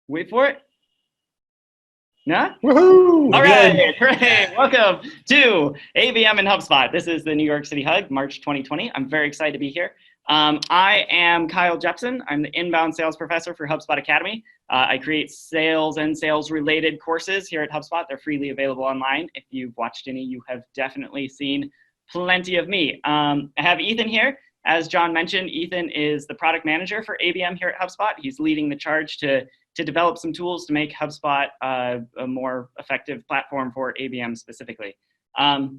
Wait for it. Yeah? Woohoo! All right, hooray! Welcome to ABM and HubSpot. This is the New York City Hug, March 2020. I'm very excited to be here. I am Kyle Jepson. I'm the inbound sales professor for HubSpot Academy. I create sales and sales-related courses here at HubSpot. They're freely available online. If you've watched any, you have definitely seen plenty of me. I have Ethan here. As John mentioned, Ethan is the product manager for ABM here at HubSpot. He's leading the charge to develop some tools to make HubSpot a more effective platform for ABM specifically. My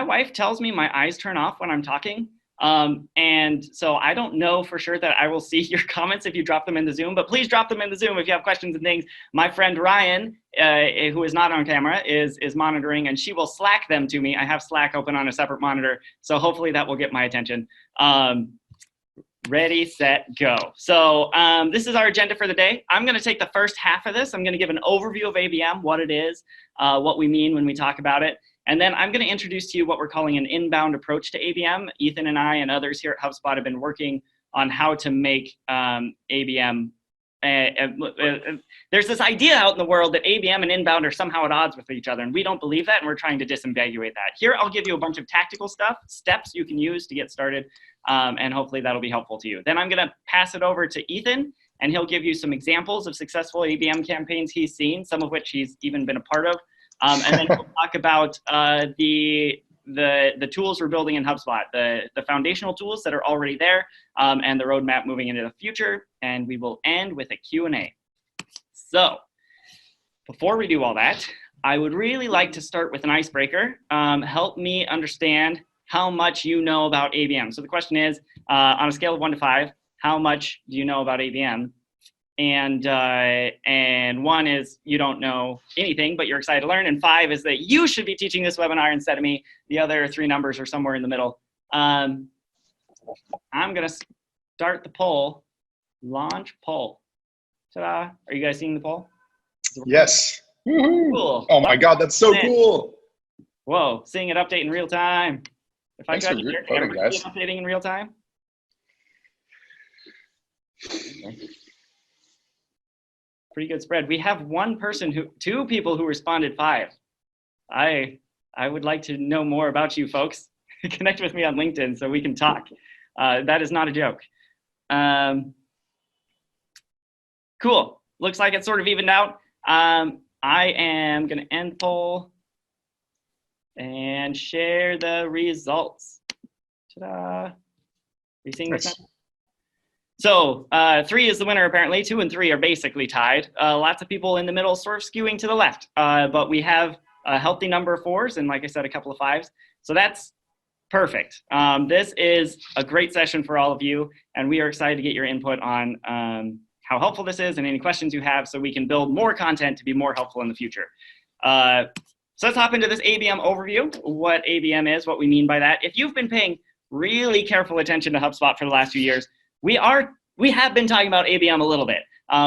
wife tells me my eyes turn off when I'm talking. And so I don't know for sure that I will see your comments if you drop them in the Zoom, but please drop them in the Zoom if you have questions and things. My friend Ryan, who is not on camera, is monitoring, and she will Slack them to me. I have Slack open on a separate monitor, so hopefully that will get my attention. Ready, set, go. So this is our agenda for the day. I'm going to take the first half of this. I'm going to give an overview of ABM, what it is, what we mean when we talk about it. And then I'm going to introduce to you what we're calling an inbound approach to ABM. Ethan and I and others here at HubSpot have been working on how to make ABM. There's this idea out in the world that ABM and inbound are somehow at odds with each other, and we don't believe that, and we're trying to disambiguate that. Here, I'll give you a bunch of tactical steps you can use to get started, and hopefully that'll be helpful to you. Then I'm going to pass it over to Ethan, and he'll give you some examples of successful ABM campaigns he's seen, some of which he's even been a part of. And then we'll talk about the tools we're building in HubSpot, the foundational tools that are already there, and the roadmap moving into the future. And we will end with a Q&A. So before we do all that, I would really like to start with an icebreaker. Help me understand how much you know about ABM. So the question is, on a scale of 1 to 5, how much do you know about ABM? And 1 is you don't know anything, but you're excited to learn. And 5 is that you should be teaching this webinar instead of me. The other 3 numbers are somewhere in the middle. I'm going to start the poll. Launch poll. Ta-da. Are you guys seeing the poll? Yes. Cool. Oh my God, that's so cool. Whoa, seeing it update in real time. If I got your camera guys. updating in real time. Pretty good spread. We have two people who responded 5. I would like to know more about you folks. Connect with me on LinkedIn so we can talk. That is not a joke. Cool. Looks like it's sort of evened out. I am going to end poll and share the results. Ta-da. Are you seeing this? So 3 is the winner, apparently. 2 and 3 are basically tied. Lots of people in the middle sort of skewing to the left. But we have a healthy number of 4s and, like I said, a couple of 5s. So that's perfect. This is a great session for all of you. And we are excited to get your input on how helpful this is and any questions you have so we can build more content to be more helpful in the future. So let's hop into this ABM overview, what ABM is, what we mean by that. If you've been paying really careful attention to HubSpot for the last few years, we have been talking about ABM a little bit.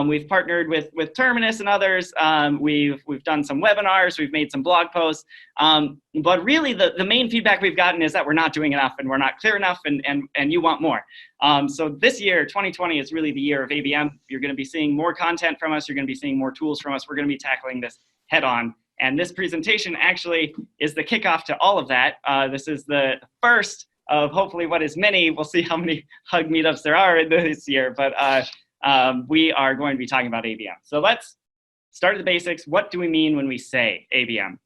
We've partnered with Terminus and others. We've done some webinars. We've made some blog posts. But really, the main feedback we've gotten is that we're not doing enough and we're not clear enough and you want more. So this year, 2020, is really the year of ABM. You're going to be seeing more content from us. You're going to be seeing more tools from us. We're going to be tackling this head on. And this presentation actually is the kickoff to all of that. This is the first of hopefully what is many. We'll see how many Hug meetups there are in this year, but we are going to be talking about ABM. So let's start at the basics. What do we mean when we say ABM?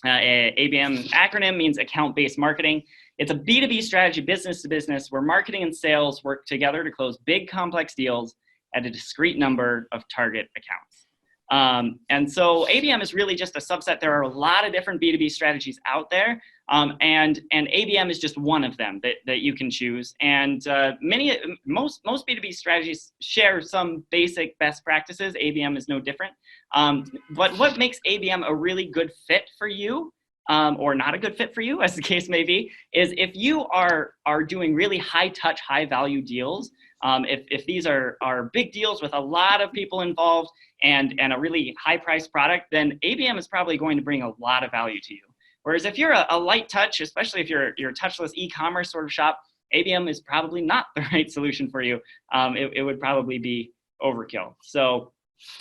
ABM acronym means account-based marketing. It's a B2B strategy, business to business, where marketing and sales work together to close big complex deals at a discrete number of target accounts. And so ABM is really just a subset. There are a lot of different B2B strategies out there, and ABM is just one of them that you can choose. And most B2B strategies share some basic best practices. ABM is no different. But what makes ABM a really good fit for you, or not a good fit for you, as the case may be, is if you are doing really high touch, high value deals. If these are big deals with a lot of people involved and a really high priced product, then ABM is probably going to bring a lot of value to you. Whereas if you're a light touch, especially if you're a touchless e-commerce sort of shop, ABM is probably not the right solution for you. It would probably be overkill. So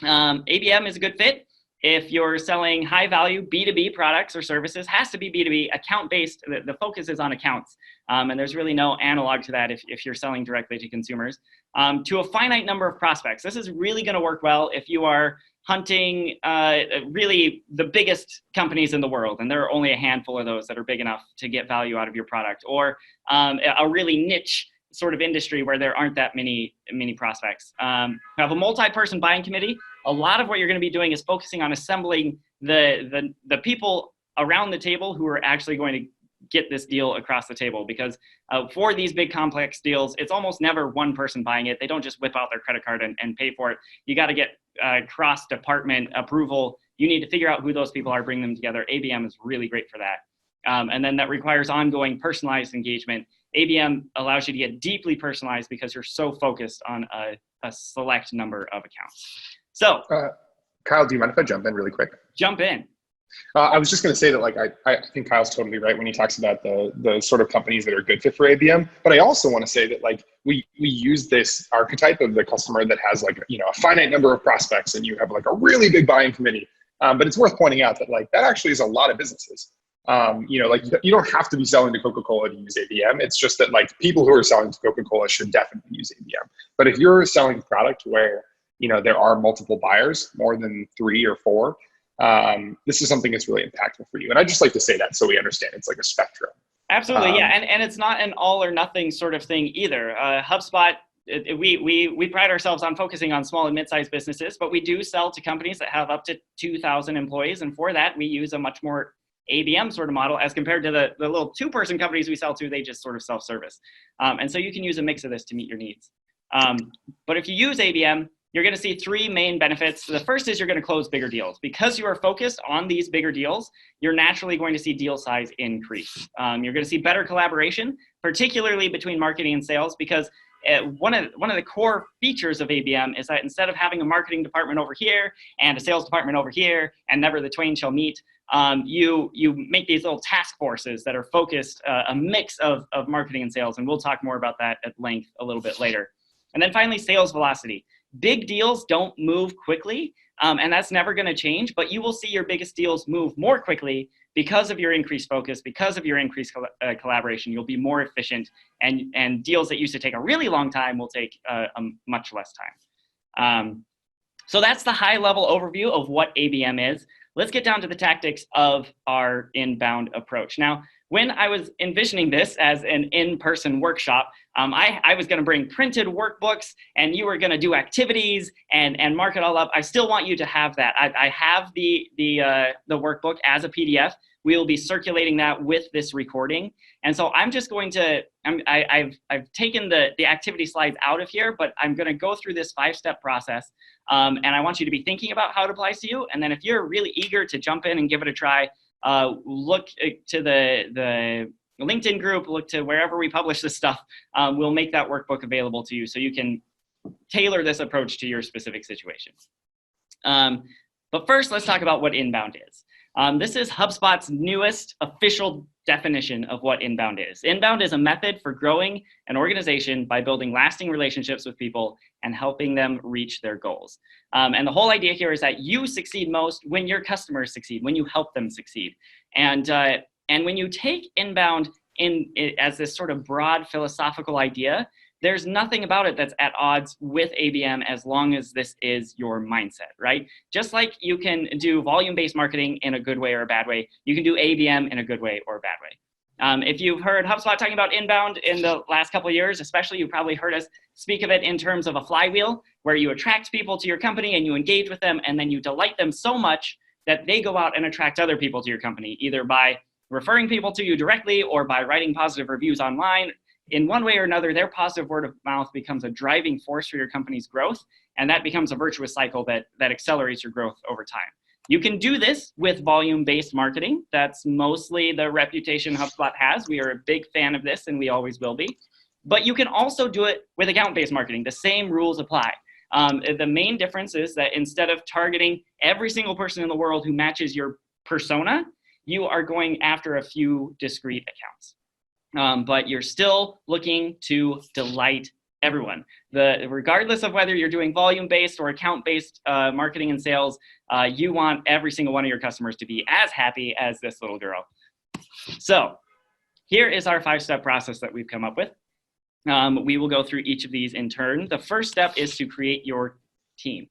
ABM is a good fit. If you're selling high value B2B products or services, has to be B2B, account based. The focus is on accounts. And there's really no analog to that if you're selling directly to consumers. To a finite number of prospects. This is really going to work well if you are hunting really the biggest companies in the world, and there are only a handful of those that are big enough to get value out of your product, or a really niche sort of industry where there aren't that many prospects. Have a multi-person buying committee. A lot of what you're going to be doing is focusing on assembling the people around the table who are actually going to get this deal across the table, because for these big complex deals, it's almost never one person buying it. They don't just whip out their credit card and pay for it. You got to get cross-department approval. You need to figure out who those people are, bring them together. ABM is really great for that. And then that requires ongoing personalized engagement. ABM allows you to get deeply personalized because you're so focused on a select number of accounts. So, Kyle, do you mind if I jump in really quick? Jump in. I was just going to say that, like, I think Kyle's totally right when he talks about the sort of companies that are good fit for ABM. But I also want to say that, like, we use this archetype of the customer that has, like, you know, a finite number of prospects, and you have like a really big buying committee. But it's worth pointing out that, like, that actually is a lot of businesses. You know, like, you don't have to be selling to Coca-Cola to use ABM. It's just that, like, people who are selling to Coca-Cola should definitely use ABM. But if you're selling a product where, you know, there are multiple buyers, more than 3 or 4, this is something that's really impactful for you. And I just like to say that so we understand it's like a spectrum. Absolutely, yeah, and it's not an all or nothing sort of thing either. HubSpot, we pride ourselves on focusing on small and mid-sized businesses, but we do sell to companies that have up to 2,000 employees, and for that we use a much more ABM sort of model as compared to the little 2-person companies we sell to. They just sort of self-service, and so you can use a mix of this to meet your needs. But if you use ABM, you're going to see 3 main benefits. The first is you're going to close bigger deals. Because you are focused on these bigger deals, you're naturally going to see deal size increase. You're going to see better collaboration, particularly between marketing and sales, because one of the core features of ABM is that instead of having a marketing department over here and a sales department over here, and never the twain shall meet, you make these little task forces that are focused, a mix of marketing and sales, and we'll talk more about that at length a little bit later. And then finally, sales velocity. Big deals don't move quickly, and that's never going to change, but you will see your biggest deals move more quickly because of your increased focus, because of your increased collaboration. You'll be more efficient, and deals that used to take a really long time will take a much less time. So that's the high-level overview of what ABM is. Let's get down to the tactics of our inbound approach. Now, when I was envisioning this as an in-person workshop, I was going to bring printed workbooks, and you were going to do activities and mark it all up. I still want you to have that. I have the workbook as a PDF. We will be circulating that with this recording, and so I'm just going to. I've taken the activity slides out of here, but I'm going to go through this 5-step process, and I want you to be thinking about how it applies to you. And then if you're really eager to jump in and give it a try, look to the LinkedIn group, look to wherever we publish this stuff. We'll make that workbook available to you so you can tailor this approach to your specific situation. But first, let's talk about what inbound is. This is HubSpot's newest official definition of what inbound is. Inbound is a method for growing an organization by building lasting relationships with people and helping them reach their goals. And the whole idea here is that you succeed most when your customers succeed, when you help them succeed. And when you take inbound as this sort of broad philosophical idea, there's nothing about it that's at odds with ABM as long as this is your mindset, right? Just like you can do volume-based marketing in a good way or a bad way, you can do ABM in a good way or a bad way. If you've heard HubSpot talking about inbound in the last couple of years, especially, you probably heard us speak of it in terms of a flywheel, where you attract people to your company and you engage with them, and then you delight them so much that they go out and attract other people to your company, either by referring people to you directly or by writing positive reviews online. In one way or another, their positive word of mouth becomes a driving force for your company's growth, and that becomes a virtuous cycle that accelerates your growth over time. You can do this with volume-based marketing. That's mostly the reputation HubSpot has. We are a big fan of this, and we always will be. But you can also do it with account-based marketing. The same rules apply. The main difference is that instead of targeting every single person in the world who matches your persona, you are going after a few discrete accounts. But you're still looking to delight everyone. Regardless of whether you're doing volume-based or account-based marketing and sales, you want every single one of your customers to be as happy as this little girl. So here is our 5-step process that we've come up with. We will go through each of these in turn. The first step is to create your team.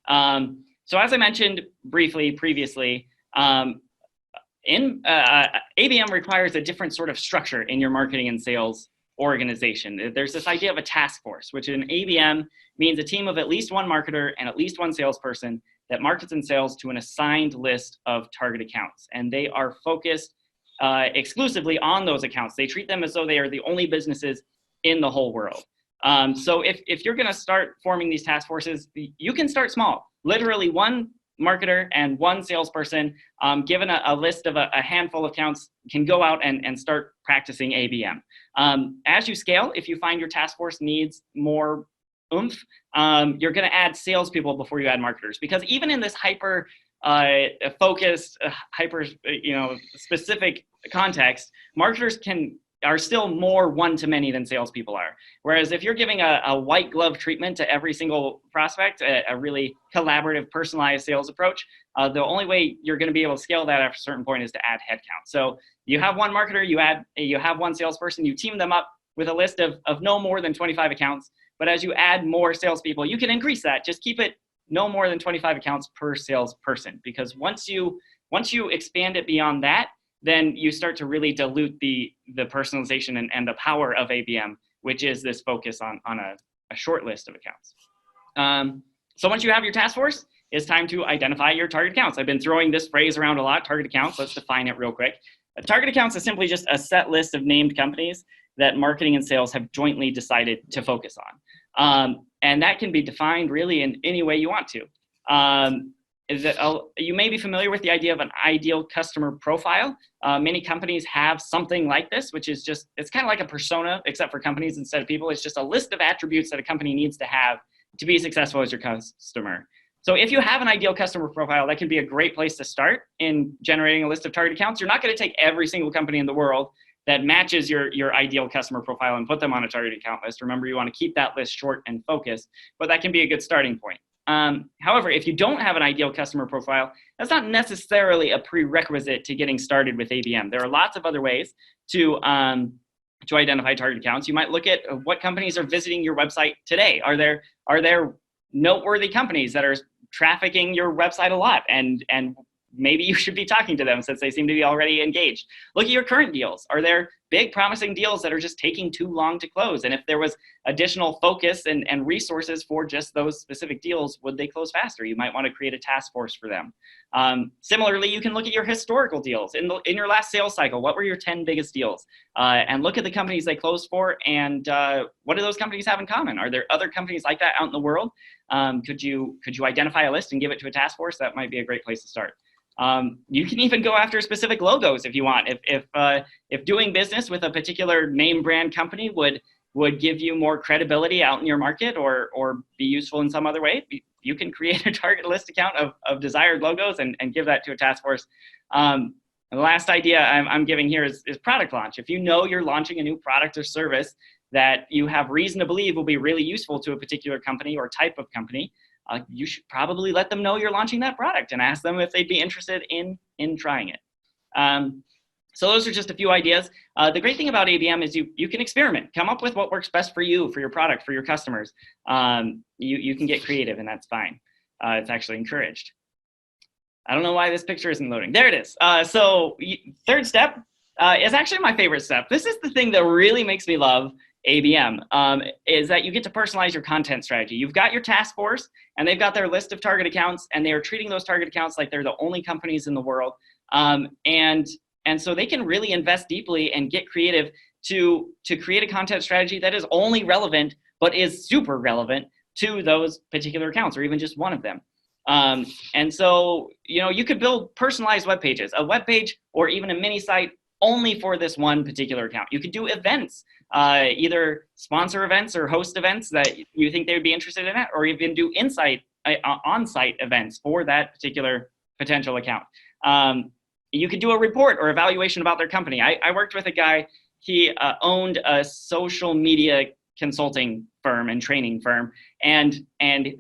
So as I mentioned briefly previously, ABM requires a different sort of structure in your marketing and sales organization. There's this idea of a task force, which in ABM means a team of at least one marketer and at least one salesperson that markets and sells to an assigned list of target accounts. And they are focused exclusively on those accounts. They treat them as though they are the only businesses in the whole world. So if you're going to start forming these task forces, you can start small. Literally one marketer and one salesperson, given a list of a handful of accounts, can go out and start practicing ABM. As you scale, if you find your task force needs more oomph, you're going to add salespeople before you add marketers, because even in this hyper focused, hyper specific context, marketers are still more one-to-many than salespeople are. Whereas if you're giving a white glove treatment to every single prospect, a really collaborative, personalized sales approach, the only way you're going to be able to scale that after a certain point is to add headcount. So you have one marketer, you have one salesperson, you team them up with a list of no more than 25 accounts. But as you add more salespeople, you can increase that. Just keep it no more than 25 accounts per salesperson, because once you expand it beyond that, then you start to really dilute the personalization and the power of ABM, which is this focus on a short list of accounts. So once you have your task force, it's time to identify your target accounts. I've been throwing this phrase around a lot, target accounts. Let's define it real quick. Target accounts is simply just a set list of named companies that marketing and sales have jointly decided to focus on. And that can be defined really in any way you want to. You may be familiar with the idea of an ideal customer profile. Many companies have something like this, which is it's kind of like a persona, except for companies instead of people. It's just a list of attributes that a company needs to have to be successful as your customer. So if you have an ideal customer profile, that can be a great place to start in generating a list of target accounts. You're not going to take every single company in the world that matches your ideal customer profile and put them on a target account list. Remember, you want to keep that list short and focused, but that can be a good starting point. However, if you don't have an ideal customer profile, that's not necessarily a prerequisite to getting started with ABM. There are lots of other ways to identify target accounts. You might look at what companies are visiting your website today. Are there noteworthy companies that are trafficking your website a lot, and maybe you should be talking to them since they seem to be already engaged. Look at your current deals. Are there big promising deals that are just taking too long to close? And if there was additional focus and resources for just those specific deals, would they close faster? You might want to create a task force for them. Similarly, you can look at your historical deals. In your last sales cycle, what were your 10 biggest deals? And look at the companies they closed for, and what do those companies have in common? Are there other companies like that out in the world? Could you identify a list and give it to a task force? That might be a great place to start. You can even go after specific logos if you want. If doing business with a particular name brand company would give you more credibility out in your market or be useful in some other way, you can create a target list account of desired logos and give that to a task force. And the last idea I'm giving here is product launch. If you know you're launching a new product or service that you have reason to believe will be really useful to a particular company or type of company, you should probably let them know you're launching that product and ask them if they'd be interested in trying it. So those are just a few ideas. The great thing about ABM is you can experiment, come up with what works best for you, for your product, for your customers. You can get creative, and that's fine. It's actually encouraged. I don't know why this picture isn't loading. There it is. So third step is actually my favorite step. This is the thing that really makes me love ABM, is that you get to personalize your content strategy. You've got your task force, and they've got their list of target accounts, and they are treating those target accounts like they're the only companies in the world. And so they can really invest deeply and get creative to create a content strategy that is only relevant, but is super relevant to those particular accounts, or even just one of them. And so, you could build personalized web pages, a web page or even a mini site only for this one particular account. You could do events, either sponsor events or host events that you think they would be interested in it, or even do on-site events for that particular potential account. You could do a report or evaluation about their company. I worked with a guy, he owned a social media consulting firm and training firm, and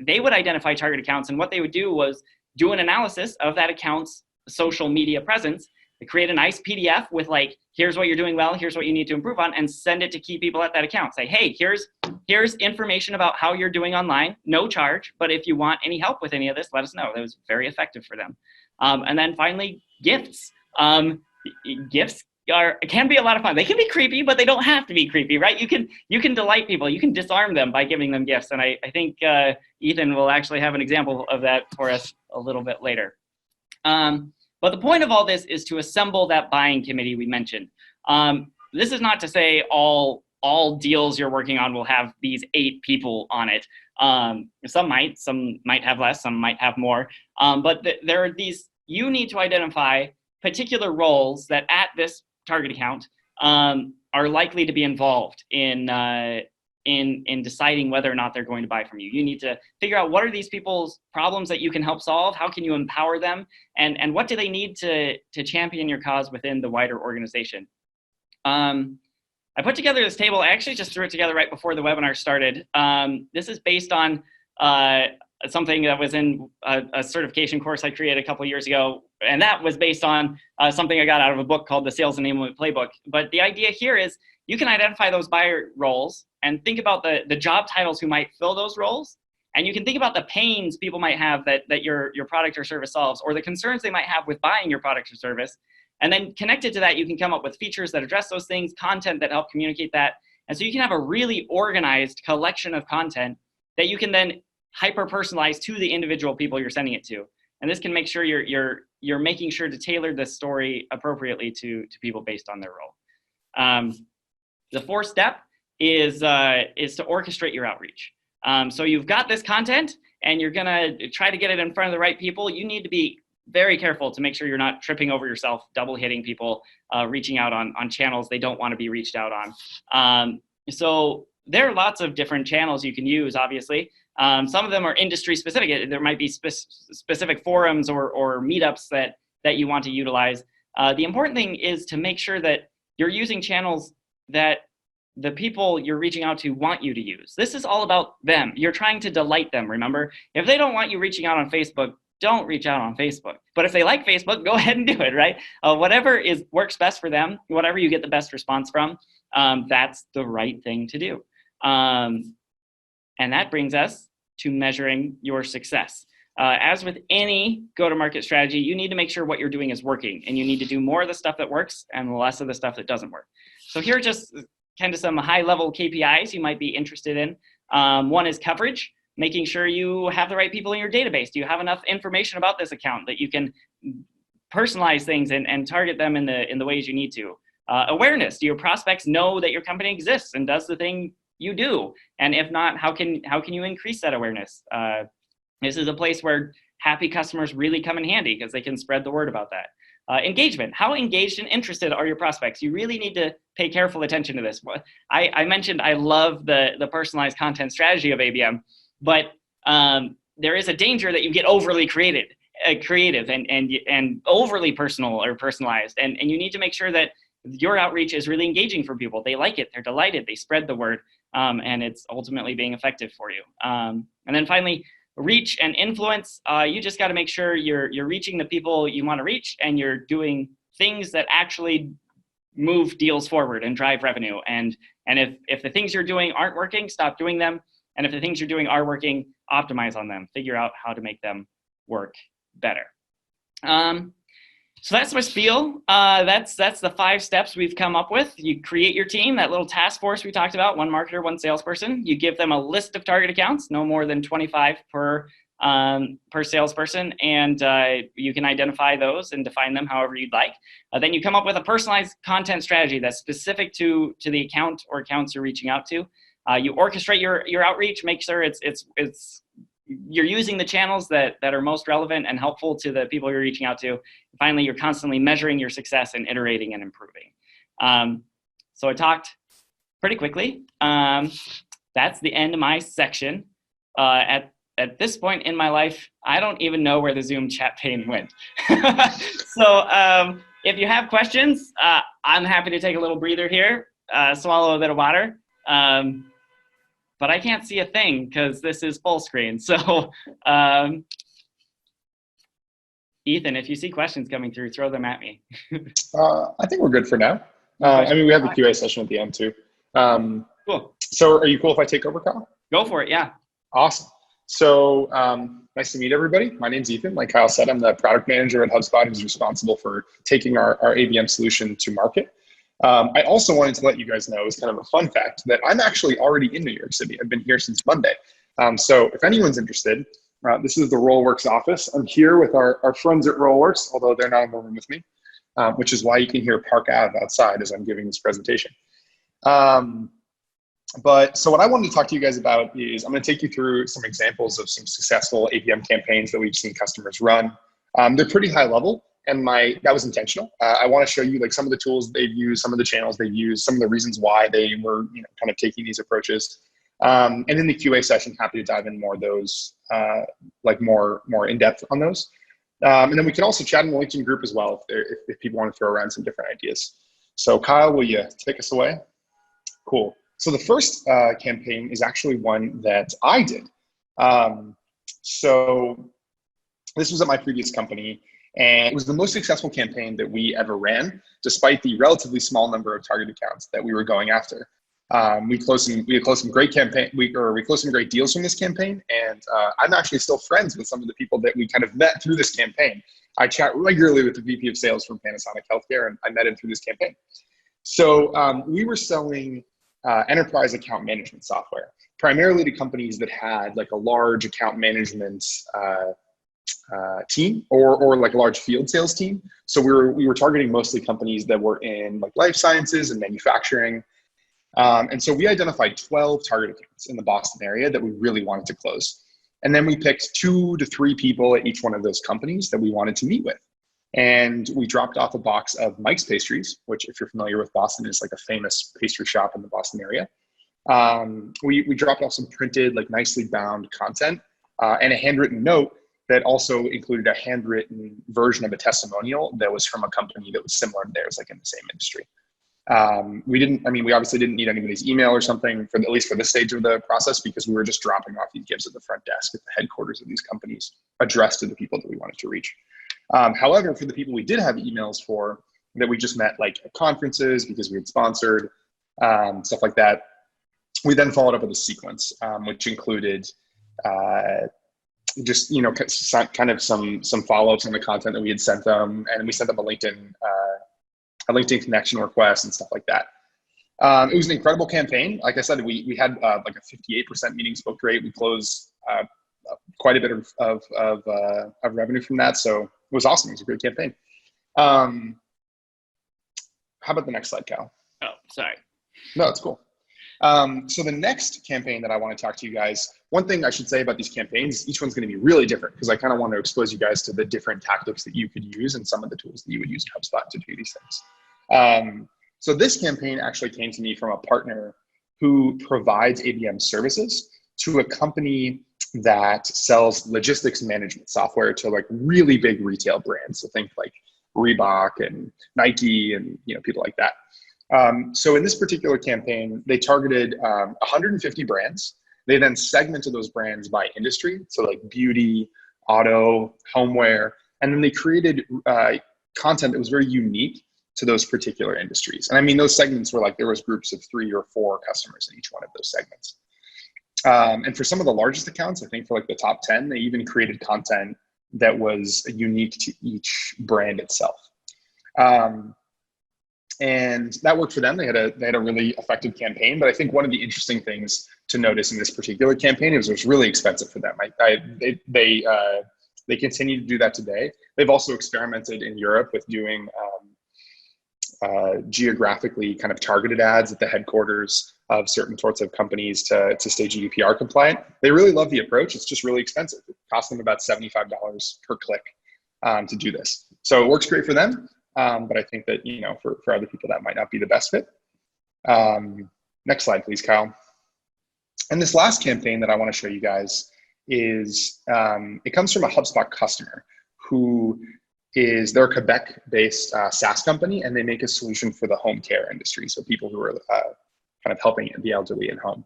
they would identify target accounts, and what they would do was do an analysis of that account's social media presence. They create a nice PDF with like, here's what you're doing well, here's what you need to improve on, and send it to key people at that account. Say, hey, here's information about how you're doing online, no charge, but if you want any help with any of this, let us know. That was very effective for them. And then finally, gifts. Gifts can be a lot of fun. They can be creepy, but they don't have to be creepy, right? You can delight people. You can disarm them by giving them gifts. And I think Ethan will actually have an example of that for us a little bit later. But the point of all this is to assemble that buying committee we mentioned. This is not to say all deals you're working on will have these 8 people on it. Some might have less, some might have more. But there are these, you need to identify particular roles that at this target account are likely to be involved in deciding whether or not they're going to buy from you. You need to figure out what are these people's problems that you can help solve, how can you empower them, and what do they need to champion your cause within the wider organization. I put together this table. I actually just threw it together right before the webinar started. This is based on something that was in a certification course I created a couple of years ago, and that was based on something I got out of a book called The Sales Enablement Playbook. But the idea here is you can identify those buyer roles and think about the job titles who might fill those roles, and you can think about the pains people might have that your product or service solves, or the concerns they might have with buying your product or service. And then connected to that, you can come up with features that address those things, content that help communicate that. And so you can have a really organized collection of content that you can then hyper-personalize to the individual people you're sending it to. And this can make sure you're making sure to tailor the story appropriately to people based on their role. The 4th step is to orchestrate your outreach. So you've got this content and you're gonna try to get it in front of the right people. You need to be very careful to make sure you're not tripping over yourself, double hitting people, reaching out on channels they don't want to be reached out on. So there are lots of different channels you can use, obviously. Some of them are industry specific. There might be specific forums or meetups that you want to utilize. The important thing is to make sure that you're using channels that the people you're reaching out to want you to use. This is all about them. You're trying to delight them, remember? If they don't want you reaching out on Facebook, don't reach out on Facebook. But if they like Facebook, go ahead and do it, right? Whatever works best for them, whatever you get the best response from, that's the right thing to do. And that brings us to measuring your success. As with any go-to-market strategy, you need to make sure what you're doing is working, and you need to do more of the stuff that works and less of the stuff that doesn't work. So here are just kind of some high-level KPIs you might be interested in. One is coverage. Making sure you have the right people in your database. Do you have enough information about this account that you can personalize things and target them in the ways you need to? Awareness. Do your prospects know that your company exists and does the thing you do? And if not, how can you increase that awareness? This is a place where happy customers really come in handy because they can spread the word about that. Engagement. How engaged and interested are your prospects? You really need to pay careful attention to this. I mentioned I love the personalized content strategy of ABM. But there is a danger that you get overly creative and overly personal or personalized. And you need to make sure that your outreach is really engaging for people. They like it, they're delighted, they spread the word, and it's ultimately being effective for you. And then finally, reach and influence. You just got to make sure you're reaching the people you want to reach, and you're doing things that actually move deals forward and drive revenue. And if the things you're doing aren't working, stop doing them. And if the things you're doing are working, optimize on them. Figure out how to make them work better. So that's my spiel. That's the 5 steps we've come up with. You create your team, that little task force we talked about, 1 marketer, 1 salesperson. You give them a list of target accounts, no more than 25 per salesperson, and you can identify those and define them however you'd like. Then you come up with a personalized content strategy that's specific to the account or accounts you're reaching out to. You orchestrate your outreach, make sure you're using the channels that are most relevant and helpful to the people you're reaching out to. Finally, you're constantly measuring your success and iterating and improving. So I talked pretty quickly. That's the end of my section. At this point in my life, I don't even know where the Zoom chat pane went. So if you have questions, I'm happy to take a little breather here, swallow a bit of water. but I can't see a thing because this is full screen. So Ethan, if you see questions coming through, throw them at me. I think we're good for now. I mean, we have the QA session at the end too. Cool. So are you cool if I take over, Kyle? Go for it, yeah. Awesome. So nice to meet everybody. My name's Ethan. Like Kyle said, I'm the product manager at HubSpot who's responsible for taking our ABM solution to market. I also wanted to let you guys know, as kind of a fun fact, that I'm actually already in New York City. I've been here since Monday. So if anyone's interested, this is the Rollworks office. I'm here with our friends at Rollworks, although they're not in the room with me, which is why you can hear Park Ave outside as I'm giving this presentation. But so what I wanted to talk to you guys about is I'm going to take you through some examples of some successful ABM campaigns that we've seen customers run. They're pretty high level, and that was intentional. I want to show you like some of the tools they've used, some of the channels they've used, some of the reasons why they were kind of taking these approaches. And in the QA session, happy to dive in more of those, like more in depth on those. And then we can also chat in the LinkedIn group as well if people want to throw around some different ideas. So Kyle, will you take us away? Cool. So the first campaign is actually one that I did. So this was at my previous company, and it was the most successful campaign that we ever ran, despite the relatively small number of target accounts that we were going after. We had closed some great we closed some great deals from this campaign, and I'm actually still friends with some of the people that we kind of met through this campaign. I chat regularly with the VP of Sales from Panasonic Healthcare, and I met him through this campaign. So we were selling enterprise account management software, primarily to companies that had like a large account management team or like a large field sales team. So we were targeting mostly companies that were in like life sciences and manufacturing. And so we identified 12 target accounts in the Boston area that we really wanted to close. And then we picked 2 to 3 people at each one of those companies that we wanted to meet with. And we dropped off a box of Mike's Pastries, which if you're familiar with Boston is like a famous pastry shop in the Boston area. We dropped off some printed, like nicely bound content and a handwritten note that also included a handwritten version of a testimonial that was from a company that was similar to theirs, like in the same industry. We obviously didn't need anybody's email or something at least for this stage of the process, because we were just dropping off these gifts at the front desk at the headquarters of these companies addressed to the people that we wanted to reach. However, for the people we did have emails for that we just met like at conferences because we had sponsored, stuff like that, we then followed up with a sequence, which included just, kind of some follow-ups on the content that we had sent them. And we sent them a LinkedIn connection request and stuff like that. It was an incredible campaign. Like I said, we had like a 58% meetings booked rate. We closed quite a bit of revenue from that. So it was awesome. It was a great campaign. How about the next slide, Cal? Oh, sorry. No, it's cool. So the next campaign that I want to talk to you guys, one thing I should say about these campaigns, each one's going to be really different because I kind of want to expose you guys to the different tactics that you could use and some of the tools that you would use in HubSpot to do these things. So this campaign actually came to me from a partner who provides ABM services to a company that sells logistics management software to like really big retail brands. So think like Reebok and Nike and people like that. So in this particular campaign, they targeted 150 brands. They then segmented those brands by industry. So like beauty, auto, homeware, and then they created content that was very unique to those particular industries. And I mean, those segments were like, there was groups of 3 or 4 customers in each one of those segments. And for some of the largest accounts, I think for like the top 10, they even created content that was unique to each brand itself. And that worked for them. They had a really effective campaign. But I think one of the interesting things to notice in this particular campaign is it was really expensive for them. They continue to do that today. They've also experimented in Europe with doing geographically kind of targeted ads at the headquarters of certain sorts of companies to stay GDPR compliant. They really love the approach. It's just really expensive. It costs them about $75 per click to do this. So it works great for them. But I think that, for other people, that might not be the best fit. Next slide, please, Kyle. And this last campaign that I want to show you guys is, it comes from a HubSpot customer they're a Quebec-based SaaS company, and they make a solution for the home care industry. So people who are kind of helping the elderly at home.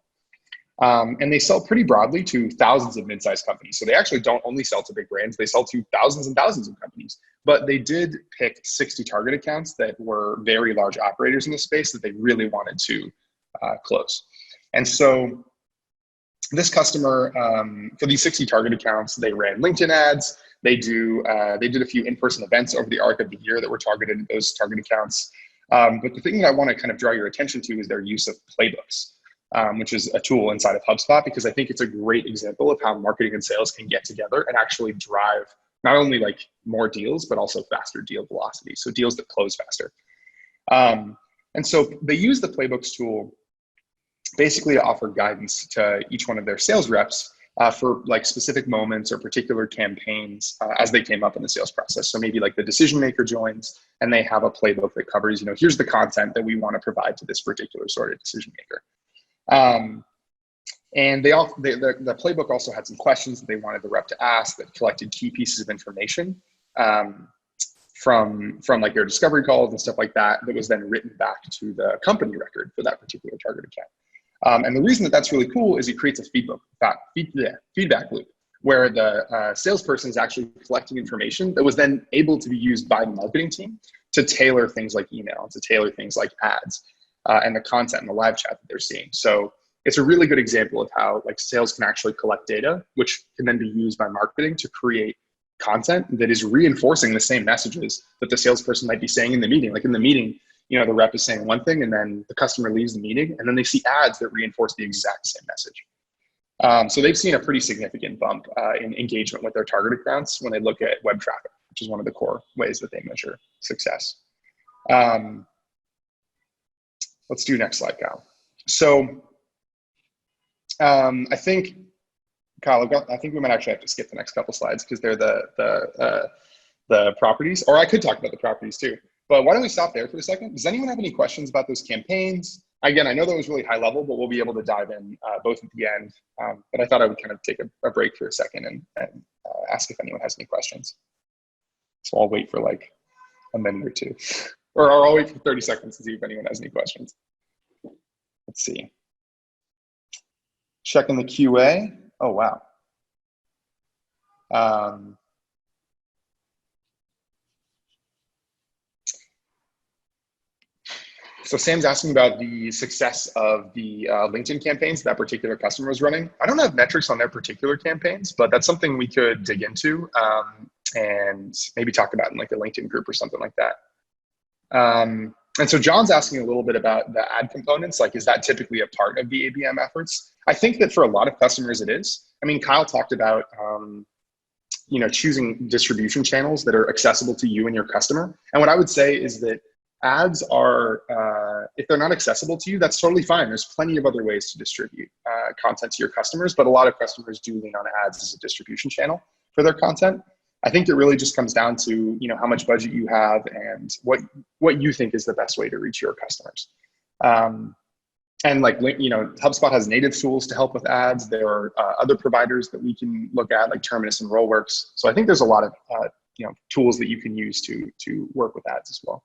And they sell pretty broadly to thousands of mid-sized companies. So they actually don't only sell to big brands, they sell to thousands and thousands of companies. But they did pick 60 target accounts that were very large operators in the space that they really wanted to close. And so this customer, for these 60 target accounts, they ran LinkedIn ads. They did a few in-person events over the arc of the year that were targeted at those target accounts. But the thing that I want to kind of draw your attention to is their use of playbooks, which is a tool inside of HubSpot, because I think it's a great example of how marketing and sales can get together and actually drive not only like more deals, but also faster deal velocity. So deals that close faster. And so they use the playbooks tool basically to offer guidance to each one of their sales reps for like specific moments or particular campaigns as they came up in the sales process. So maybe like the decision maker joins and they have a playbook that covers, here's the content that we want to provide to this particular sort of decision maker. And the playbook also had some questions that they wanted the rep to ask that collected key pieces of information from like their discovery calls and stuff like that, that was then written back to the company record for that particular target account. And the reason that that's really cool is it creates a feedback loop where the salesperson is actually collecting information that was then able to be used by the marketing team to tailor things like email, to tailor things like ads, and the content and the live chat that they're seeing. So it's a really good example of how like sales can actually collect data, which can then be used by marketing to create content that is reinforcing the same messages that the salesperson might be saying in the meeting. Like in the meeting, the rep is saying one thing and then the customer leaves the meeting and then they see ads that reinforce the exact same message. So they've seen a pretty significant bump in engagement with their target accounts when they look at web traffic, which is one of the core ways that they measure success. Let's do next slide, Kyle. So I think, Kyle, I think we might actually have to skip the next couple slides because they're the properties, or I could talk about the properties too. But why don't we stop there for a second? Does anyone have any questions about those campaigns? Again, I know that was really high level, but we'll be able to dive in both at the end. But I thought I would kind of take a break for a second and ask if anyone has any questions. So I'll wait for like a minute or two, or I'll wait for 30 seconds to see if anyone has any questions. Let's see. Checking the QA. Oh, wow. So Sam's asking about the success of the LinkedIn campaigns that particular customer was running. I don't have metrics on their particular campaigns, but that's something we could dig into and maybe talk about in like a LinkedIn group or something like that. And so John's asking a little bit about the ad components. Like, is that typically a part of the ABM efforts? I think that for a lot of customers it is. I mean, Kyle talked about choosing distribution channels that are accessible to you and your customer. And what I would say is that ads are, if they're not accessible to you, that's totally fine. There's plenty of other ways to distribute content to your customers, but a lot of customers do lean on ads as a distribution channel for their content. I think it really just comes down to, how much budget you have and what you think is the best way to reach your customers. And like, HubSpot has native tools to help with ads. There are other providers that we can look at, like Terminus and Rollworks. So I think there's a lot of, tools that you can use to work with ads as well.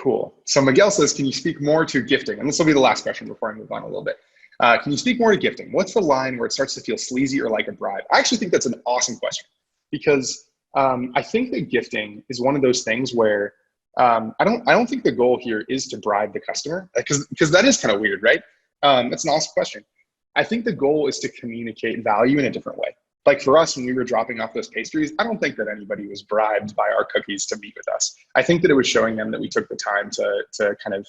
Cool. So Miguel says, can you speak more to gifting? And this will be the last question before I move on a little bit. Can you speak more to gifting? What's the line where it starts to feel sleazy or like a bribe? I actually think that's an awesome question because I think that gifting is one of those things where I don't think the goal here is to bribe the customer because that is kind of weird, right? That's an awesome question. I think the goal is to communicate value in a different way. Like for us, when we were dropping off those pastries, I don't think that anybody was bribed by our cookies to meet with us. I think that it was showing them that we took the time to kind of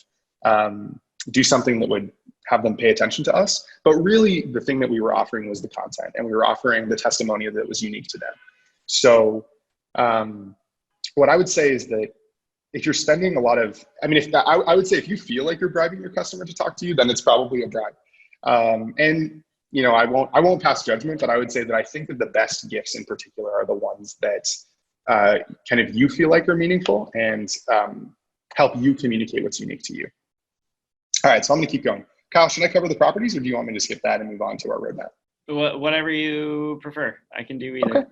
do something that would have them pay attention to us. But really, the thing that we were offering was the content, and we were offering the testimonial that was unique to them. So what I would say is that if you're spending a lot of, I would say if you feel like you're bribing your customer to talk to you, then it's probably a bribe. I won't pass judgment, but I would say that I think that the best gifts in particular are the ones that kind of you feel like are meaningful and help you communicate what's unique to you. All right, so I'm gonna keep going. Kyle, should I cover the properties or do you want me to skip that and move on to our roadmap? Whatever you prefer. I can do either. Okay.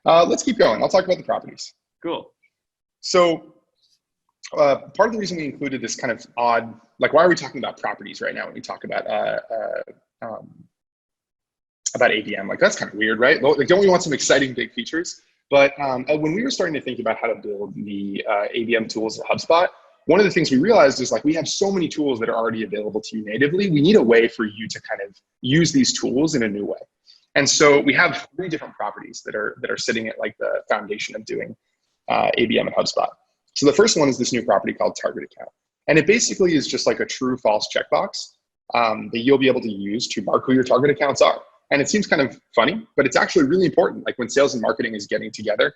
Let's keep going. I'll talk about the properties. Cool. So Part of the reason we included this kind of odd, like, why are we talking about properties right now when we talk about ABM? Like, that's kind of weird, right? Like, don't we want some exciting big features? But when we were starting to think about how to build the ABM tools at HubSpot, one of the things we realized is, like, we have so many tools that are already available to you natively. We need a way for you to kind of use these tools in a new way. And so we have 3 different properties that are sitting at, like, the foundation of doing ABM at HubSpot. So the first one is this new property called Target Account. And it basically is just like a true false checkbox that you'll be able to use to mark who your target accounts are. And it seems kind of funny, but it's actually really important. Like, when sales and marketing is getting together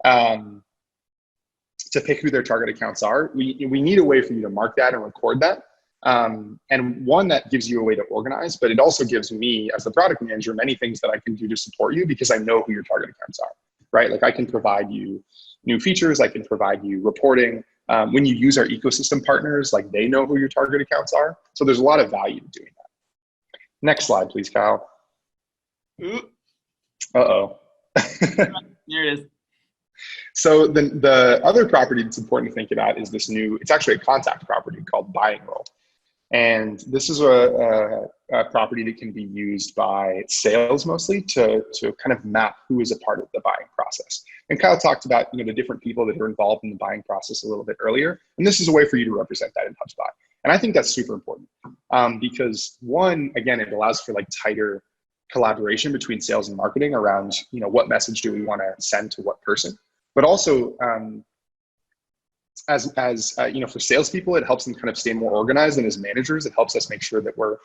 to pick who their target accounts are, we need a way for you to mark that and record that. And one that gives you a way to organize, but it also gives me, as the product manager, many things that I can do to support you because I know who your target accounts are, right? Like, I can provide you new features. I can provide you reporting. When you use our ecosystem partners, like, they know who your target accounts are. So there's a lot of value to doing that. Next slide, please, Kyle. Ooh. Uh-oh. Here it is. So the other property that's important to think about is this new, it's actually a contact property called Buying Role. And this is a property that can be used by sales mostly to kind of map who is a part of the buying process. And Kyle talked about, the different people that are involved in the buying process a little bit earlier. And this is a way for you to represent that in HubSpot. And I think that's super important because, one, again, it allows for, like, tighter collaboration between sales and marketing around, what message do we want to send to what person. But also, for salespeople, it helps them kind of stay more organized, and as managers, it helps us make sure that we're,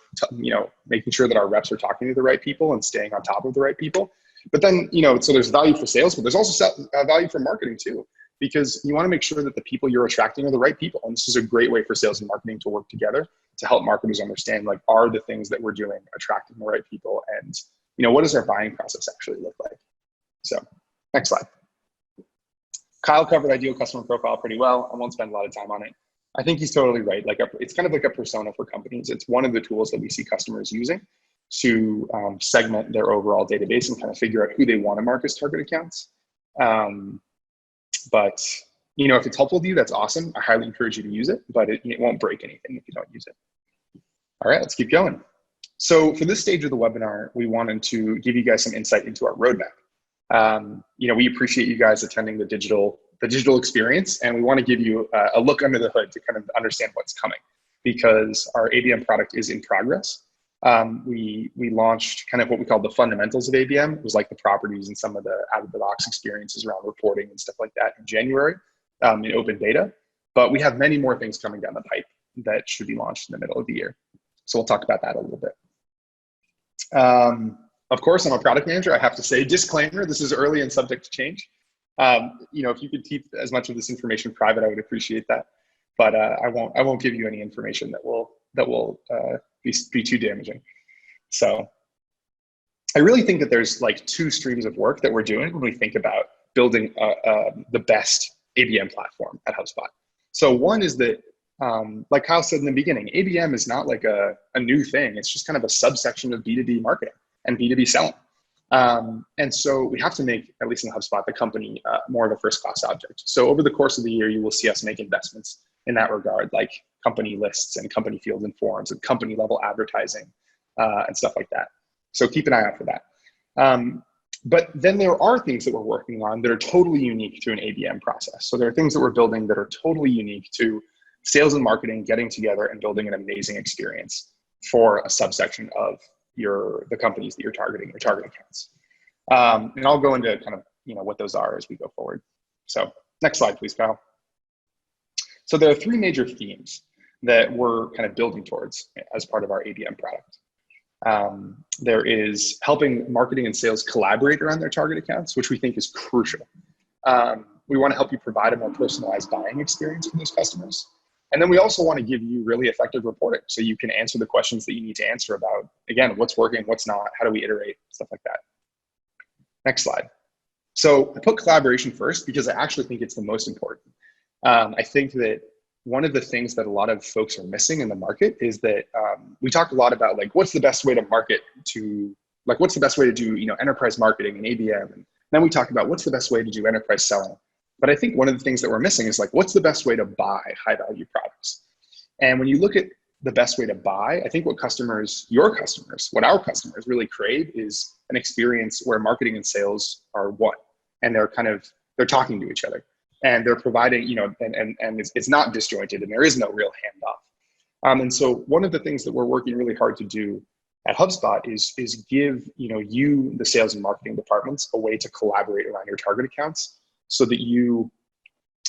making sure that our reps are talking to the right people and staying on top of the right people. But then, so there's value for sales, but there's also value for marketing too, because you want to make sure that the people you're attracting are the right people. And this is a great way for sales and marketing to work together to help marketers understand, like, are the things that we're doing attracting the right people, and, what does our buying process actually look like? So, next slide. Kyle covered ideal customer profile pretty well. I won't spend a lot of time on it. I think he's totally right. Like, it's kind of like a persona for companies. It's one of the tools that we see customers using to segment their overall database and kind of figure out who they want to mark as target accounts. But, if it's helpful to you, that's awesome. I highly encourage you to use it, but it won't break anything if you don't use it. All right, let's keep going. So for this stage of the webinar, we wanted to give you guys some insight into our roadmap. We appreciate you guys attending the digital experience, and we want to give you a look under the hood to kind of understand what's coming, because our ABM product is in progress. We launched kind of what we call the fundamentals of ABM. It was like the properties and some of the out-of-the-box experiences around reporting and stuff like that in January in open beta. But we have many more things coming down the pipe that should be launched in the middle of the year. So we'll talk about that a little bit. Of course, I'm a product manager. I have to say, disclaimer, this is early and subject to change. If you could keep as much of this information private, I would appreciate that. But I won't give you any information that will be too damaging. So I really think that there's, like, 2 streams of work that we're doing when we think about building the best ABM platform at HubSpot. So one is that, like Kyle said in the beginning, ABM is not like a new thing. It's just kind of a subsection of B2B marketing and B2B selling. And so we have to make, at least in HubSpot, the company more of a first-class object. So over the course of the year, you will see us make investments in that regard, like company lists and company fields and forms and company-level advertising and stuff like that. So keep an eye out for that. But then there are things that we're working on that are totally unique to an ABM process. So there are things that we're building that are totally unique to sales and marketing getting together and building an amazing experience for a subsection of the companies that you're targeting, your target accounts. And I'll go into kind of, what those are as we go forward. So next slide, please, Kyle. So there are 3 major themes that we're kind of building towards as part of our ABM product. There is helping marketing and sales collaborate around their target accounts, which we think is crucial. We want to help you provide a more personalized buying experience for those customers. And then we also want to give you really effective reporting so you can answer the questions that you need to answer about, again, what's working, what's not, how do we iterate, stuff like that. Next slide. So I put collaboration first because I actually think it's the most important. I think that one of the things that a lot of folks are missing in the market is that we talk a lot about, like, what's the best way to market to, like, what's the best way to do, enterprise marketing and ABM. And then we talk about what's the best way to do enterprise selling. But I think one of the things that we're missing is like, what's the best way to buy high value products? And when you look at the best way to buy, I think what what our customers really crave is an experience where marketing and sales are one, and they're talking to each other, and they're providing, and it's not disjointed, and there is no real handoff. And so one of the things that we're working really hard to do at HubSpot is give, you, the sales and marketing departments, a way to collaborate around your target accounts so that you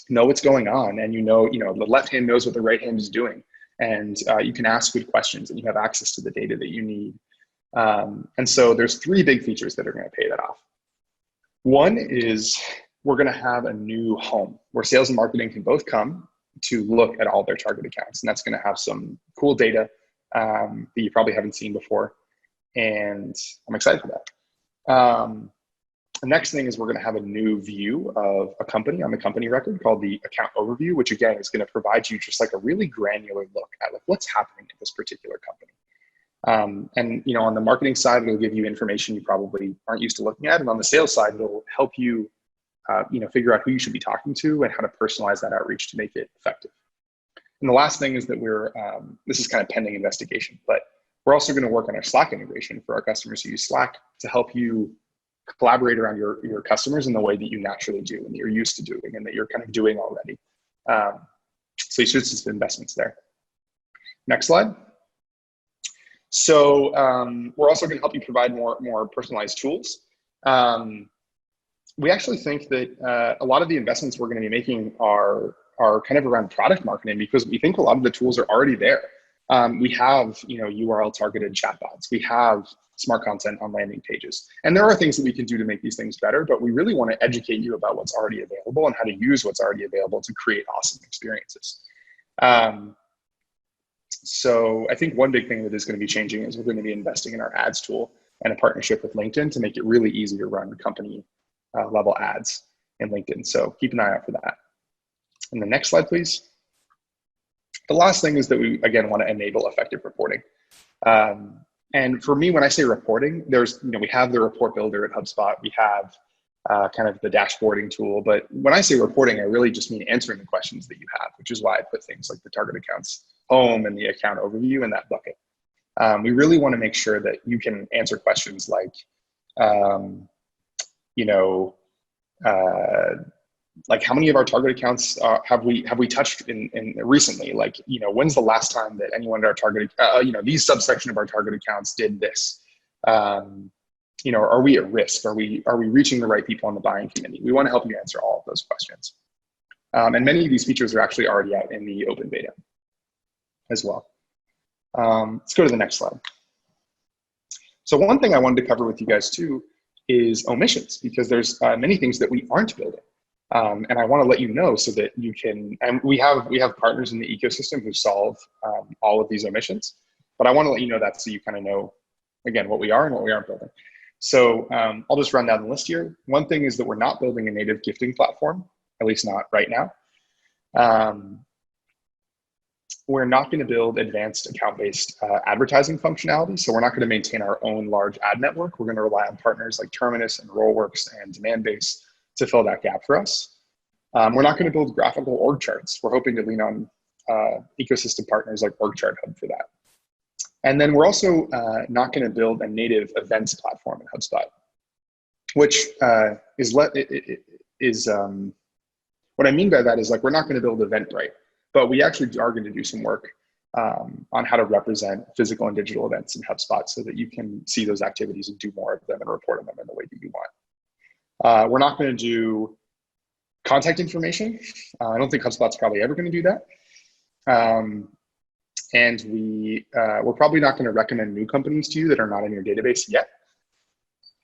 know what's going on, and the left hand knows what the right hand is doing. And you can ask good questions, and you have access to the data that you need. And so there's 3 big features that are going to pay that off. One is we're going to have a new home where sales and marketing can both come to look at all their target accounts. And that's going to have some cool data that you probably haven't seen before. And I'm excited for that. The next thing is we're going to have a new view of a company on the company record called the account overview, which again is going to provide you just like a really granular look at like what's happening in this particular company. And on the marketing side, it'll give you information you probably aren't used to looking at, and on the sales side, it'll help you, figure out who you should be talking to and how to personalize that outreach to make it effective. And the last thing is that this is kind of pending investigation, but we're also going to work on our Slack integration for our customers who use Slack to help you collaborate around your customers in the way that you naturally do and that you're used to doing and that you're kind of doing already. So you should see some investments there. Next slide. So we're also going to help you provide more personalized tools. We actually think that a lot of the investments we're going to be making are kind of around product marketing, because we think a lot of the tools are already there. We have URL targeted chatbots. We have smart content on landing pages. And there are things that we can do to make these things better, but we really want to educate you about what's already available and how to use what's already available to create awesome experiences. So I think one big thing that is going to be changing is we're going to be investing in our ads tool and a partnership with LinkedIn to make it really easy to run company level ads in LinkedIn. So keep an eye out for that. And the next slide, please. The last thing is that we, again, want to enable effective reporting. And for me, when I say reporting, we have the report builder at HubSpot. We have kind of the dashboarding tool. But when I say reporting, I really just mean answering the questions that you have, which is why I put things like the target accounts home and the account overview in that bucket. We really want to make sure that you can answer questions like, like how many of our target accounts have we touched in recently? Like, when's the last time that anyone at our target, these subsection of our target accounts did this? Are we at risk? Are we reaching the right people on the buying committee? We want to help you answer all of those questions. And many of these features are actually already out in the open beta as well. Let's go to the next slide. So one thing I wanted to cover with you guys too is omissions, because there's many things that we aren't building. And I want to let you know so that you can, and we have partners in the ecosystem who solve all of these omissions, but I want to let you know that so you kind of know, again, what we are and what we aren't building. So I'll just run down the list here. One thing is that we're not building a native gifting platform, at least not right now. We're not going to build advanced account-based advertising functionality. So we're not going to maintain our own large ad network. We're going to rely on partners like Terminus and Rollworks and Demandbase to fill that gap for us. We're not going to build graphical org charts. We're hoping to lean on ecosystem partners like OrgChart Hub for that. And then we're also not going to build a native events platform in HubSpot, which what I mean by that is like, we're not going to build Eventbrite, but we actually are going to do some work on how to represent physical and digital events in HubSpot so that you can see those activities and do more of them and report on them in the way that you want. We're not going to do contact information. I don't think HubSpot's probably ever going to do that. And we're probably not going to recommend new companies to you that are not in your database yet.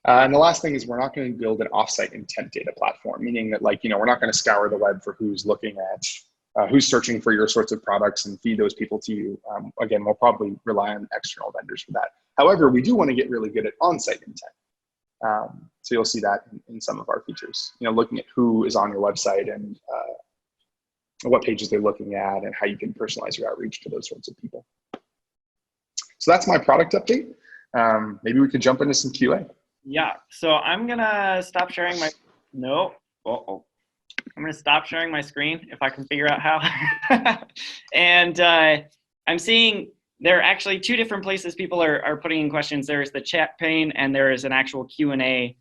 And the last thing is we're not going to build an offsite intent data platform, meaning that we're not going to scour the web for who's looking at, who's searching for your sorts of products and feed those people to you. Again, we'll probably rely on external vendors for that. However, we do want to get really good at on-site intent. So you'll see that in some of our features, looking at who is on your website and what pages they're looking at and how you can personalize your outreach to those sorts of people. So that's my product update. Maybe we could jump into some QA. Yeah, so I'm gonna stop sharing my, no, I'm going to stop sharing my screen if I can figure out how. And I'm seeing there are actually two different places people are putting in questions. There's the chat pane and there is an actual Q&A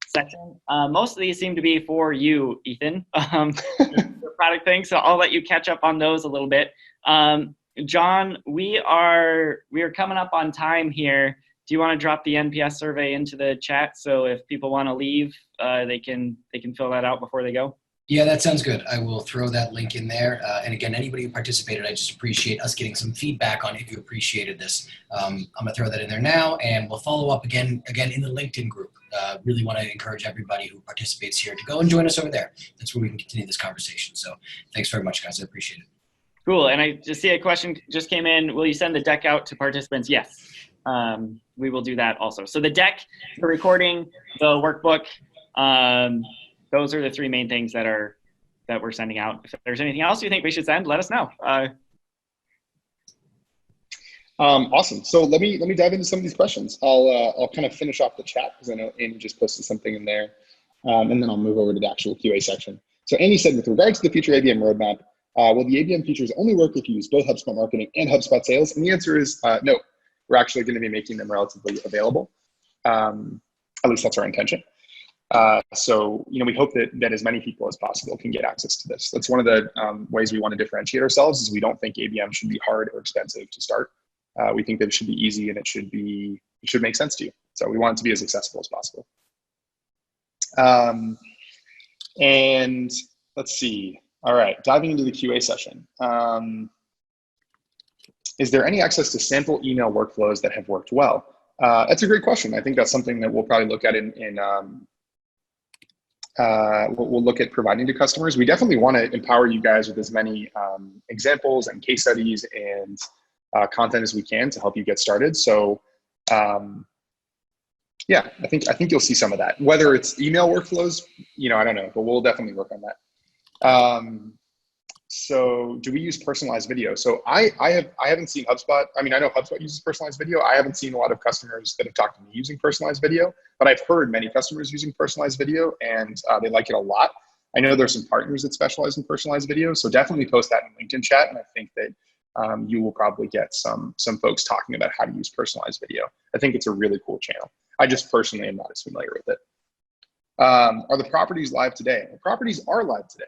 section. Most of these seem to be for you, Ethan, the product thing. So I'll let you catch up on those a little bit. John, we are coming up on time here. Do you want to drop the NPS survey into the chat so if people want to leave, they can fill that out before they go? Yeah, that sounds good. I will throw that link in there. And again, anybody who participated, I just appreciate us getting some feedback on if you appreciated this. I'm going to throw that in there now, and we'll follow up again in the LinkedIn group. Really want to encourage everybody who participates here to go and join us over there. That's where we can continue this conversation. So thanks very much, guys. I appreciate it. Cool. And I just see a question just came in. Will you send the deck out to participants? Yes. We will do that also. So the deck, the recording, the workbook, those are the three main things that we're sending out. If there's anything else you think we should send, let us know. Awesome. So let me dive into some of these questions. I'll kind of finish off the chat because I know Amy just posted something in there, and then I'll move over to the actual QA section. So Amy said, with regard to the future ABM roadmap, will the ABM features only work if you use both HubSpot marketing and HubSpot sales? And the answer is no. We're actually going to be making them relatively available. At least that's our intention. So, we hope that as many people as possible can get access to this. That's one of the ways we want to differentiate ourselves is we don't think ABM should be hard or expensive to start. We think that it should be easy and it should make sense to you. So we want it to be as accessible as possible. And let's see. All right, diving into the QA session. Is there any access to sample email workflows that have worked well? That's a great question. I think that's something that we'll probably look at we'll look at providing to customers. We definitely want to empower you guys with as many examples and case studies and content as we can to help you get started. So yeah, I think you'll see some of that. Whether it's email workflows, I don't know, but we'll definitely work on that. So do we use personalized video? So I haven't seen HubSpot. I mean, I know HubSpot uses personalized video. I haven't seen a lot of customers that have talked to me using personalized video, but I've heard many customers using personalized video and they like it a lot. I know there's some partners that specialize in personalized video. So definitely post that in LinkedIn chat. And I think that you will probably get some folks talking about how to use personalized video. I think it's a really cool channel. I just personally am not as familiar with it. Are the properties live today? The properties are live today.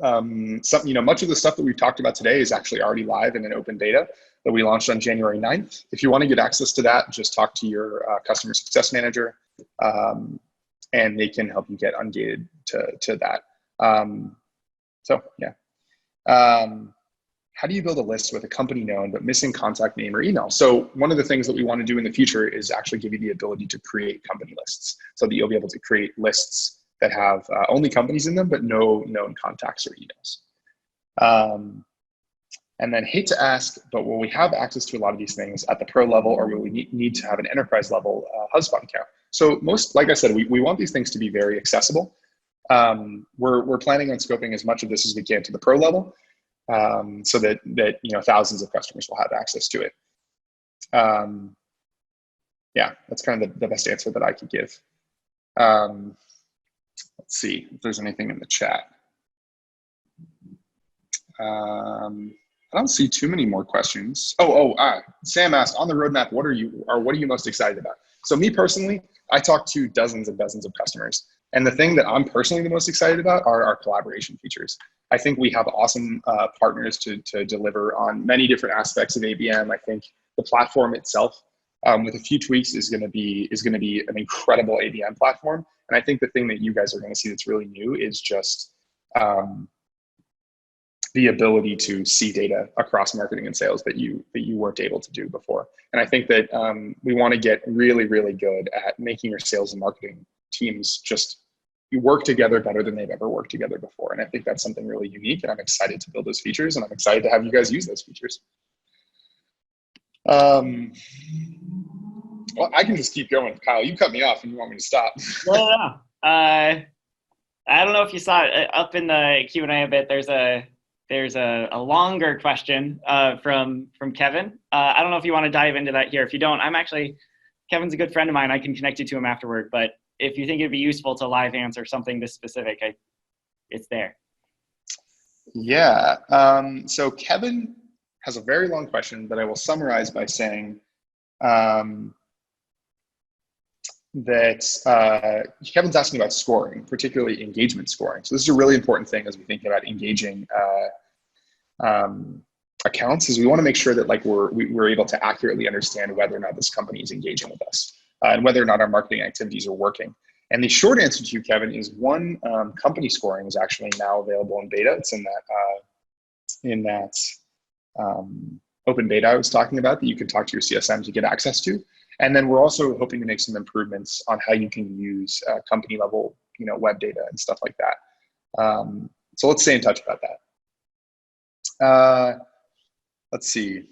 Much of the stuff that we've talked about today is actually already live in an open beta that we launched on January 9th. If you want to get access to that, just talk to your customer success manager, and they can help you get ungated to that. So yeah. How do you build a list with a company known but missing contact name or email? So one of the things that we want to do in the future is actually give you the ability to create company lists so that you'll be able to create lists that have only companies in them, but no known contacts or emails. And then hate to ask, but will we have access to a lot of these things at the pro level, or will we need to have an enterprise level HubSpot account? So like I said, we want these things to be very accessible. We're planning on scoping as much of this as we can to the pro level, so that thousands of customers will have access to it. Yeah, that's kind of the best answer that I could give. Let's see if there's anything in the chat. I don't see too many more questions. Sam asked, on the roadmap, what are you most excited about? So me personally, I talk to dozens and dozens of customers. And the thing that I'm personally the most excited about are our collaboration features. I think we have awesome partners to deliver on many different aspects of ABM. I think the platform itself, with a few tweaks, is going to be an incredible ABM platform. And I think the thing that you guys are going to see that's really new is just the ability to see data across marketing and sales that you weren't able to do before. And I think that we want to get really, really good at making your sales and marketing teams just work together better than they've ever worked together before. And I think that's something really unique, and I'm excited to build those features, and I'm excited to have you guys use those features. Well, I can just keep going. Kyle, you cut me off and you want me to stop. No. I don't know if you saw it up in the Q&A a bit. There's a longer question from Kevin. I don't know if you want to dive into that here. If you don't, Kevin's a good friend of mine. I can connect you to him afterward. But if you think it'd be useful to live answer something this specific, it's there. Yeah. So Kevin has a very long question that I will summarize by saying that Kevin's asking about scoring, particularly engagement scoring. So this is a really important thing as we think about engaging accounts, is we want to make sure that like we're able to accurately understand whether or not this company is engaging with us and whether or not our marketing activities are working. And the short answer to you, Kevin, is one, company scoring is actually now available in beta. It's in that open beta I was talking about that you can talk to your CSM to get access to. And then we're also hoping to make some improvements on how you can use company level, web data and stuff like that. So let's stay in touch about that. Let's see.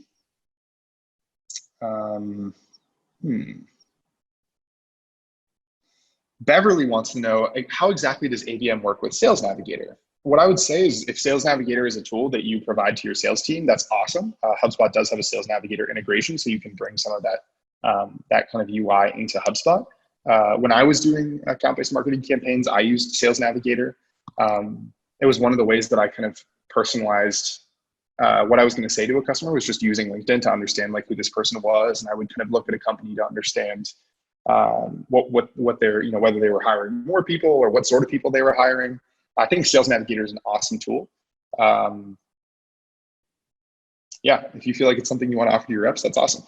Beverly wants to know, how exactly does ABM work with Sales Navigator? What I would say is if Sales Navigator is a tool that you provide to your sales team, that's awesome. HubSpot does have a Sales Navigator integration, so you can bring some of that kind of UI into HubSpot. When I was doing account-based marketing campaigns, I used Sales Navigator. It was one of the ways that I kind of personalized what I was going to say to a customer, was just using LinkedIn to understand like who this person was, and I would kind of look at a company to understand what they're, whether they were hiring more people or what sort of people they were hiring. I think Sales Navigator is an awesome tool. Yeah, if you feel like it's something you want to offer to your reps, that's awesome.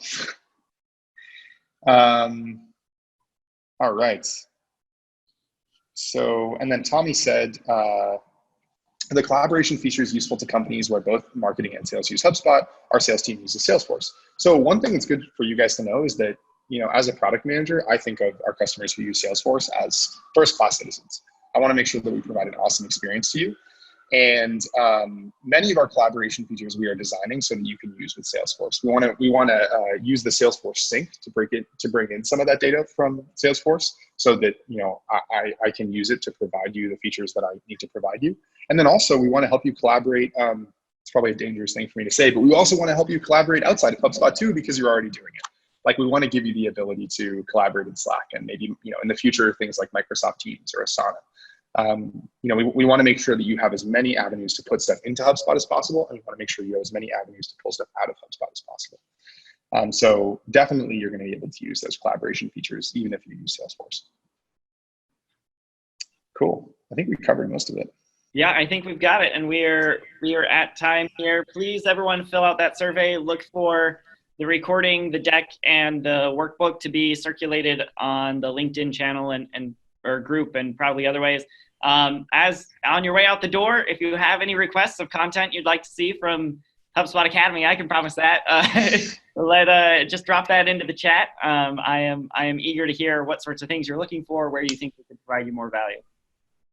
All right. So, and then Tommy said, the collaboration feature is useful to companies where both marketing and sales use HubSpot. Our sales team uses Salesforce. So one thing that's good for you guys to know is that, as a product manager, I think of our customers who use Salesforce as first-class citizens. I want to make sure that we provide an awesome experience to you. And many of our collaboration features we are designing so that you can use with Salesforce. We want to use the Salesforce sync to bring in some of that data from Salesforce, so that I can use it to provide you the features that I need to provide you. And then also we want to help you collaborate. It's probably a dangerous thing for me to say, but we also want to help you collaborate outside of HubSpot too, because you're already doing it. Like, we want to give you the ability to collaborate in Slack, and maybe in the future things like Microsoft Teams or Asana. We want to make sure that you have as many avenues to put stuff into HubSpot as possible, and we want to make sure you have as many avenues to pull stuff out of HubSpot as possible. So definitely you're going to be able to use those collaboration features even if you use Salesforce. Cool. I think we covered most of it. Yeah, I think we've got it, and we are at time here. Please, everyone, fill out that survey. Look for the recording, the deck, and the workbook to be circulated on the LinkedIn channel or group, and probably other ways. As on your way out the door, if you have any requests of content you'd like to see from HubSpot Academy, I can promise that. Just drop that into the chat. I am eager to hear what sorts of things you're looking for, where you think we can provide you more value.